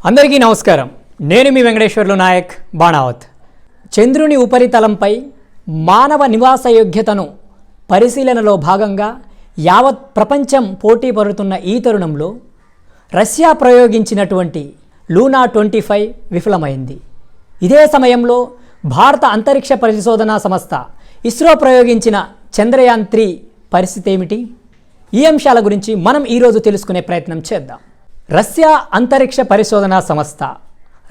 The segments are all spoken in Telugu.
అందరికీ నమస్కారం. నేను మీ వెంకటేశ్వర్లు నాయక్ బాణావత్. చంద్రుని ఉపరితలంపై మానవ నివాస యోగ్యతను పరిశీలనలో భాగంగా యావత్ ప్రపంచం పోటీ పడుతున్న ఈ తరుణంలో రష్యా ప్రయోగించినటువంటి లూనా 25 విఫలమైంది. ఇదే సమయంలో భారత అంతరిక్ష పరిశోధనా సంస్థ ఇస్రో ప్రయోగించిన చంద్రయాన్ 3 పరిస్థితి ఏమిటి? ఈ అంశాల గురించి మనం ఈరోజు తెలుసుకునే ప్రయత్నం చేద్దాం. రష్యా అంతరిక్ష పరిశోధనా సంస్థ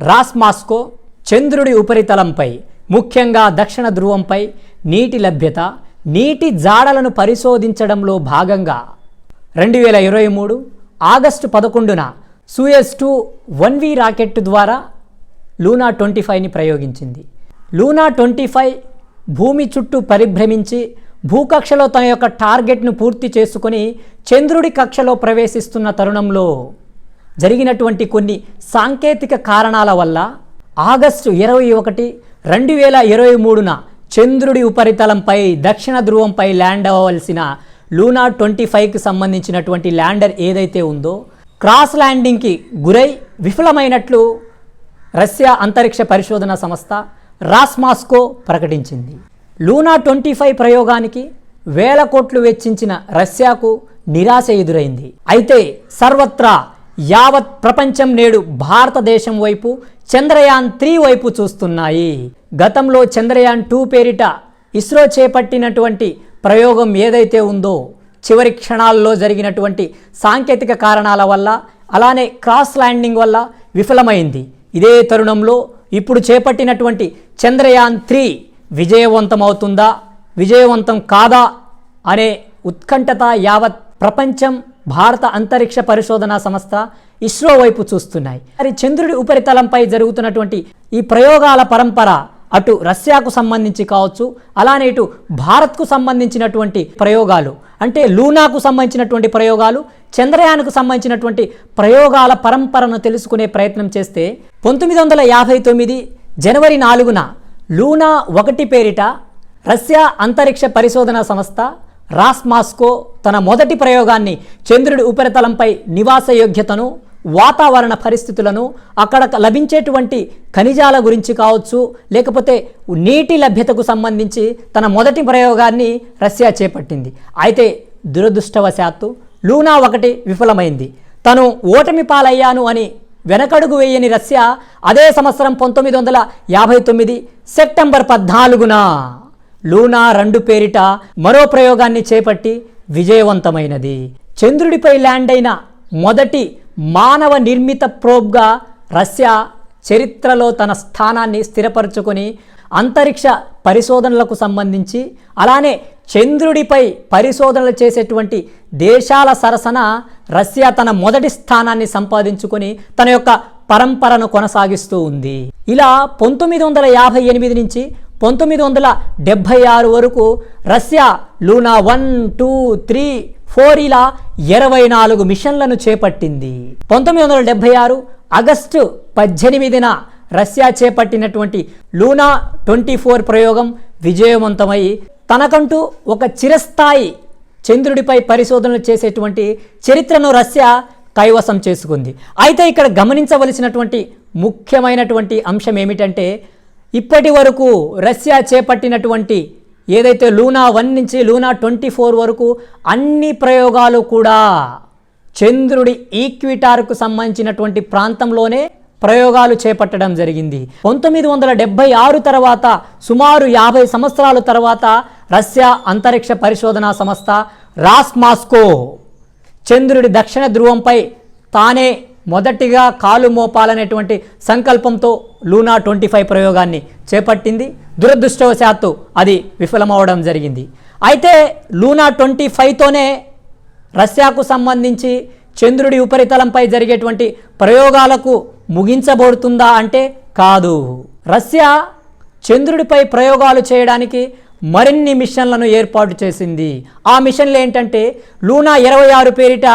రాస్మాస్కో చంద్రుడి ఉపరితలంపై, ముఖ్యంగా దక్షిణ ధ్రువంపై నీటి లభ్యత, నీటి జాడలను పరిశోధించడంలో భాగంగా 2023 ఆగస్టు 11న సూయజ్ 2 1V రాకెట్ ద్వారా లూనా 25ని ప్రయోగించింది. లూనా 25 భూమి చుట్టూ పరిభ్రమించి భూకక్షలో తన యొక్క టార్గెట్ను పూర్తి చేసుకొని చంద్రుడి కక్షలో ప్రవేశిస్తున్న తరుణంలో జరిగినటువంటి కొన్ని సాంకేతిక కారణాల వల్ల ఆగస్టు 21, 2023న చంద్రుడి ఉపరితలంపై దక్షిణ ధ్రువంపై ల్యాండ్ అవ్వవలసిన లూనా 25కి సంబంధించినటువంటి ల్యాండర్ ఏదైతే ఉందో క్రాస్ ల్యాండింగ్కి గురై విఫలమైనట్లు రష్యా అంతరిక్ష పరిశోధన సంస్థ రాస్మాస్కో ప్రకటించింది. లూనా 25 ప్రయోగానికి వేల కోట్లు వెచ్చించిన రష్యాకు నిరాశ ఎదురైంది. అయితే సర్వత్రా యావత్ ప్రపంచం నేడు భారతదేశం వైపు చంద్రయాన్ 3 వైపు చూస్తున్నాయి. గతంలో చంద్రయాన్ 2 పేరిట ఇస్రో చేపట్టినటువంటి ప్రయోగం ఏదైతే ఉందో చివరి క్షణాల్లో జరిగినటువంటి సాంకేతిక కారణాల వల్ల, అలానే క్రాస్ ల్యాండింగ్ వల్ల విఫలమైంది. ఇదే తరుణంలో ఇప్పుడు చేపట్టినటువంటి చంద్రయాన్ 3 విజయవంతమవుతుందా, విజయవంతం కాదా అనే ఉత్కంఠత యావత్ ప్రపంచం భారత అంతరిక్ష పరిశోధనా సంస్థ ఇస్రో వైపు చూస్తున్నాయి. మరి చంద్రుడి ఉపరితలంపై జరుగుతున్నటువంటి ఈ ప్రయోగాల పరంపర అటు రష్యాకు సంబంధించి కావచ్చు, అలానే ఇటు భారత్కు సంబంధించినటువంటి ప్రయోగాలు, అంటే లూనాకు సంబంధించినటువంటి ప్రయోగాలు, చంద్రయాన్కు సంబంధించినటువంటి ప్రయోగాల పరంపరను తెలుసుకునే ప్రయత్నం చేస్తే 1959 జనవరి 4న లూనా 1 పేరిట రష్యా అంతరిక్ష పరిశోధనా సంస్థ రాస్మాస్కో తన మొదటి ప్రయోగాన్ని చంద్రుడి ఉపరితలంపై నివాస యోగ్యతను, వాతావరణ పరిస్థితులను, అక్కడ లభించేటువంటి ఖనిజాల గురించి కావచ్చు, లేకపోతే నీటి లభ్యతకు సంబంధించి తన మొదటి ప్రయోగాన్ని రష్యా చేపట్టింది. అయితే దురదృష్టవశాత్తు లూనా 1 విఫలమైంది. తను ఓటమి పాలయ్యాను అని వెనకడుగు వేయని రష్యా అదే సంవత్సరం 1959 సెప్టెంబర్ 14న లూనా 2 పేరిట మరో ప్రయోగాన్ని చేపట్టి విజయవంతమైనది. చంద్రుడిపై ల్యాండ్ అయిన మొదటి మానవ నిర్మిత ప్రోబ్గా రష్యా చరిత్రలో తన స్థానాన్ని స్థిరపరచుకొని అంతరిక్ష పరిశోధనలకు సంబంధించి, అలానే చంద్రుడిపై పరిశోధనలు చేసేటువంటి దేశాల సరసన రష్యా తన మొదటి స్థానాన్ని సంపాదించుకొని తన యొక్క పరంపరను కొనసాగిస్తూ ఉంది. ఇలా 1958 నుంచి 1976 వరకు రష్యా లూనా 1, 2, 3, 4 ఇలా 24 మిషన్లను చేపట్టింది. 1976 ఆగస్టు 18న రష్యా చేపట్టినటువంటి లూనా 24 ప్రయోగం విజయవంతమై తనకంటూ ఒక చిరస్థాయి చంద్రుడిపై పరిశోధనలు చేసేటువంటి చరిత్రను రష్యా కైవసం చేసుకుంది. అయితే ఇక్కడ గమనించవలసినటువంటి ముఖ్యమైనటువంటి అంశం ఏమిటంటే, ఇప్పటి వరకు రష్యా చేపట్టినటువంటి ఏదైతే లూనా 1 నుంచి లూనా 24 వరకు అన్ని ప్రయోగాలు కూడా చంద్రుడి ఈక్విటార్కు సంబంధించినటువంటి ప్రాంతంలోనే ప్రయోగాలు చేపట్టడం జరిగింది. 1976 తర్వాత సుమారు 50 సంవత్సరాల తర్వాత రష్యా అంతరిక్ష పరిశోధనా సంస్థ రాస్మాస్కో చంద్రుడి దక్షిణ ధ్రువంపై తానే మొదటిగా కాలు మోపాలనేటువంటి సంకల్పంతో లూనా 25 ప్రయోగాన్ని చేపట్టింది. దురదృష్టవశాత్తు అది విఫలమవడం జరిగింది. అయితే లూనా 25తోనే రష్యాకు సంబంధించి చంద్రుడి ఉపరితలంపై జరిగేటువంటి ప్రయోగాలకు ముగించబడుతుందా అంటే కాదు. రష్యా చంద్రుడిపై ప్రయోగాలు చేయడానికి మరిన్ని మిషన్లను ఏర్పాటు చేసింది. ఆ మిషన్లు ఏంటంటే లూనా 26 పేరిట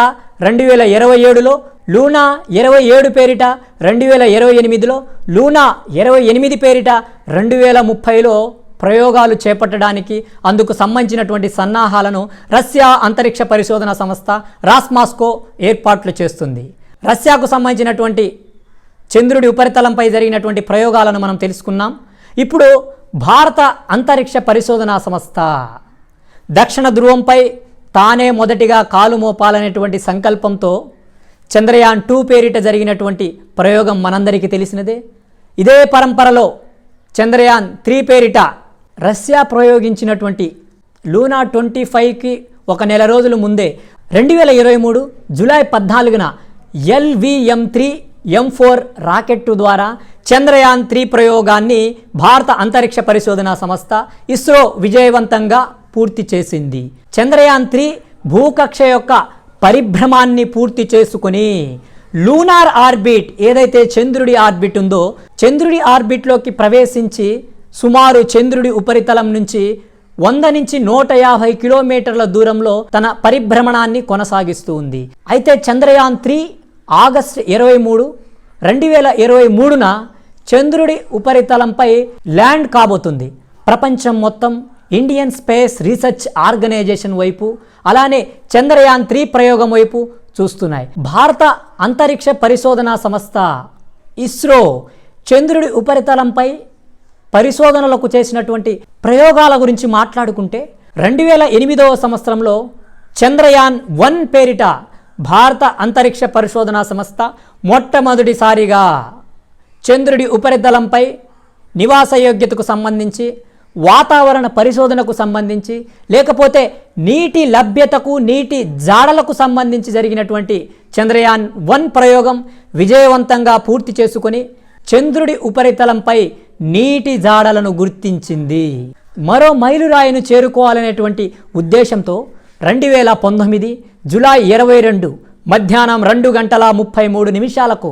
2027లో, లూనా 27 పేరిట 2028లో, లూనా 28 పేరిట 2030లో ప్రయోగాలు చేపట్టడానికి అందుకు సంబంధించినటువంటి సన్నాహాలను రష్యా అంతరిక్ష పరిశోధన సంస్థ రాస్మాస్కో ఏర్పాట్లు చేస్తుంది. రష్యాకు సంబంధించినటువంటి చంద్రుడి ఉపరితలంపై జరిగినటువంటి ప్రయోగాలను మనం తెలుసుకున్నాం. ఇప్పుడు భారత అంతరిక్ష పరిశోధనా సంస్థ దక్షిణ ధ్రువంపై తానే మొదటిగా కాలు మోపాలనేటువంటి సంకల్పంతో చంద్రయాన్ 2 పేరిట జరిగినటువంటి ప్రయోగం మనందరికీ తెలిసినదే. ఇదే పరంపరలో చంద్రయాన్ 3 పేరిట రష్యా ప్రయోగించినటువంటి లూనా 25కి ఒక నెల రోజుల ముందే 2023 జూలై 14న LVM-3M4 రాకెట్టు ద్వారా చంద్రయాన్ 3 ప్రయోగాన్ని భారత అంతరిక్ష పరిశోధనా సంస్థ ఇస్రో విజయవంతంగా పూర్తి చేసింది. చంద్రయాన్ 3 భూకక్ష యొక్క పరిభ్రమాన్ని పూర్తి చేసుకుని లూనార్ ఆర్బిట్, ఏదైతే చంద్రుడి ఆర్బిట్ ఉందో, చంద్రుడి ఆర్బిట్లోకి ప్రవేశించి సుమారు చంద్రుడి ఉపరితలం నుంచి 100 నుంచి 150 కిలోమీటర్ల దూరంలో తన పరిభ్రమణాన్ని కొనసాగిస్తూ ఉంది. అయితే చంద్రయాన్ 3 ఆగస్టు 23, 2023న చంద్రుడి ఉపరితలంపై ల్యాండ్ కాబోతుంది. ప్రపంచం మొత్తం ఇండియన్ స్పేస్ రీసెర్చ్ ఆర్గనైజేషన్ వైపు, అలానే చంద్రయాన్ 3 ప్రయోగం వైపు చూస్తున్నాయి. భారత అంతరిక్ష పరిశోధనా సంస్థ ఇస్రో చంద్రుడి ఉపరితలంపై పరిశోధనలకు చేసినటువంటి ప్రయోగాల గురించి మాట్లాడుకుంటే 2008వ సంవత్సరంలో చంద్రయాన్ 1 పేరిట భారత అంతరిక్ష పరిశోధనా సంస్థ మొట్టమొదటిసారిగా చంద్రుడి ఉపరితలంపై నివాస యోగ్యతకు సంబంధించి, వాతావరణ పరిశోధనకు సంబంధించి, లేకపోతే నీటి లభ్యతకు, నీటి జాడలకు సంబంధించి జరిగినటువంటి చంద్రయాన్ 1 ప్రయోగం విజయవంతంగా పూర్తి చేసుకొని చంద్రుడి ఉపరితలంపై నీటి జాడలను గుర్తించింది. మరో మైలురాయిని చేరుకోవాలనేటువంటి ఉద్దేశంతో 2019 జూలై 22 మధ్యాహ్నం 2:33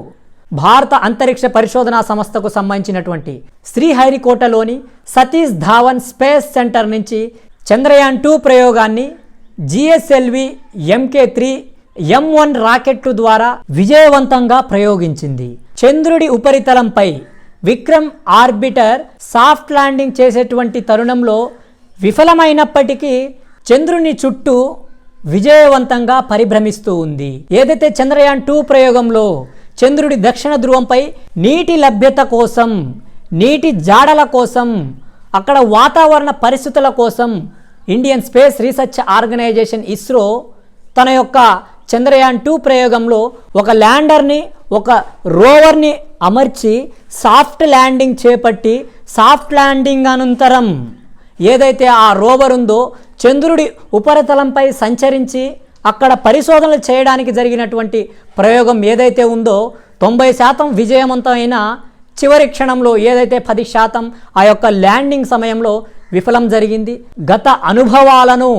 భారత అంతరిక్ష పరిశోధనా సంస్థకు సంబంధించినటువంటి శ్రీహరికోటలోని సతీష్ ధావన్ స్పేస్ సెంటర్ నుంచి చంద్రయాన్ 2 ప్రయోగాన్ని GSLV MK3 M1 రాకెట్టు ద్వారా విజయవంతంగా ప్రయోగించింది. చంద్రుడి ఉపరితలంపై విక్రమ్ ఆర్బిటర్ సాఫ్ట్ ల్యాండింగ్ చేసేటువంటి తరుణంలో విఫలమైనప్పటికీ చంద్రుని చుట్టూ విజయవంతంగా పరిభ్రమిస్తూ ఉంది. ఏదైతే చంద్రయాన్ 2 ప్రయోగంలో చంద్రుడి దక్షిణ ధ్రువంపై నీటి లభ్యత కోసం, నీటి జాడల కోసం, అక్కడ వాతావరణ పరిస్థితుల కోసం Indian Space Research Organisation ISRO తన యొక్క చంద్రయాన్ 2 ప్రయోగంలో ఒక ల్యాండర్ని, ఒక రోవర్ని అమర్చి సాఫ్ట్ ల్యాండింగ్ చేపట్టి, సాఫ్ట్ ల్యాండింగ్ అనంతరం ఏదైతే ఆ రోవర్ ఉందో చంద్రుడి ఉపరితలంపై సంచరించి అక్కడ పరిశోధనలు చేయడానికి జరిగినటువంటి ప్రయోగం ఏదైతే ఉందో 90% విజయవంతమైన చివరి క్షణంలో ఏదైతే 10% ఆ యొక్క ల్యాండింగ్ సమయంలో విఫలం జరిగింది. గత అనుభవాలను,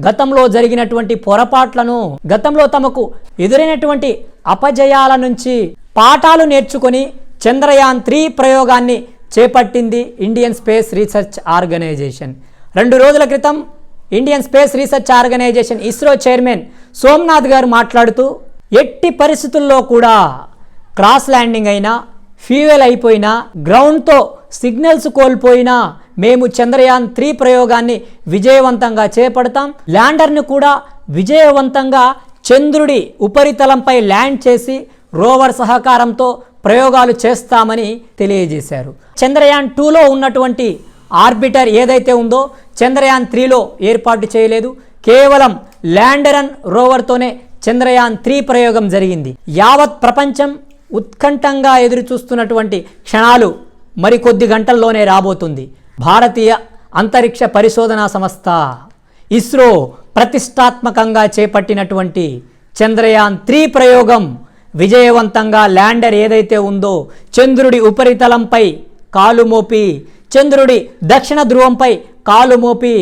గతంలో జరిగినటువంటి పొరపాట్లను, గతంలో తమకు ఎదురైనటువంటి అపజయాల నుంచి పాఠాలు నేర్చుకొని చంద్రయాన్ 3 ప్రయోగాన్ని చేపట్టింది ఇండియన్ స్పేస్ రీసెర్చ్ ఆర్గనైజేషన్. 2 రోజుల క్రితం Indian Space Research Organisation ISRO chairman Somanath garu మాట్లాడుతూ, ఎట్టి పరిస్థితుల్లో కూడా క్రాస్ ల్యాండింగ్ అయినా, ఫ్యూయల్ అయిపోయినా, గ్రౌండ్తో సిగ్నల్స్ కోల్పోయినా మేము చంద్రయాన్ 3 ప్రయోగాన్ని విజయవంతంగా చేపడతాం, ల్యాండర్ను కూడా విజయవంతంగా చంద్రుడి ఉపరితలంపై ల్యాండ్ చేసి రోవర్ సహకారంతో ప్రయోగాలు చేస్తామని తెలియజేశారు. చంద్రయాన్ 2లో ఉన్నటువంటి ఆర్బిటర్ ఏదైతే ఉందో చంద్రయాన్ 3లో ఏర్పాటు చేయలేదు. కేవలం ల్యాండర్ అండ్ రోవర్తోనే చంద్రయాన్ 3 ప్రయోగం జరిగింది. యావత్ ప్రపంచం ఉత్కంఠంగా ఎదురు చూస్తున్నటువంటి క్షణాలు మరికొద్ది గంటల్లోనే రాబోతుంది. భారతీయ అంతరిక్ష పరిశోధనా సంస్థ ఇస్రో ప్రతిష్టాత్మకంగా చేపట్టినటువంటి చంద్రయాన్ 3 ప్రయోగం విజయవంతంగా ల్యాండర్ ఏదైతే ఉందో చంద్రుడి ఉపరితలంపై కాలు మోపి, చంద్రుడి దక్షిణ ధ్రువంపై కాలు మోపి,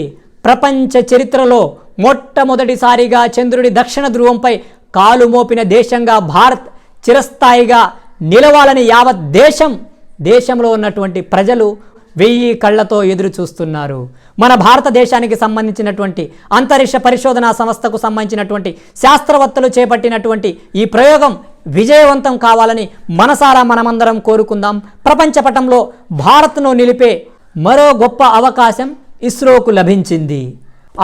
ప్రపంచ చరిత్రలో మొట్టమొదటిసారిగా చంద్రుడి దక్షిణ ధ్రువంపై కాలు మోపిన దేశంగా భారత్ చిరస్థాయిగా నిలవాలని యావత్ దేశంలో ఉన్నటువంటి ప్రజలు 1000 కళ్ళతో ఎదురు చూస్తున్నారు. మన భారతదేశానికి సంబంధించినటువంటి అంతరిక్ష పరిశోధనా సంస్థకు సంబంధించినటువంటి శాస్త్రవేత్తలు చేపట్టినటువంటి ఈ ప్రయోగం విజయవంతం కావాలని మనసారా మనమందరం కోరుకుందాం. ప్రపంచ పటంలో భారత్ను నిలిపే మరో గొప్ప అవకాశం ఇస్రోకు లభించింది.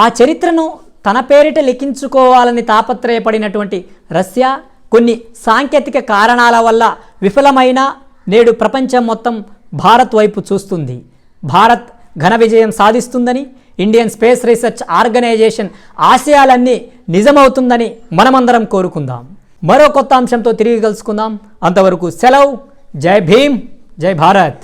ఆ చరిత్రను తన పేరిట లిఖించుకోవాలని తాపత్రయపడినటువంటి రష్యా కొన్ని సాంకేతిక కారణాల వల్ల విఫలమైన నేడు ప్రపంచం మొత్తం భారత్ వైపు చూస్తుంది. భారత్ ఘన విజయం సాధిస్తుందని, ఇండియన్ స్పేస్ రీసెర్చ్ ఆర్గనైజేషన్ ఆశయాలన్నీ నిజమవుతుందని మనమందరం కోరుకుందాం. మరో కొత్త అంశంతో తిరిగి కలుసుకుందాం. అంతవరకు సెలవు. జై భీమ్, జై భారత్.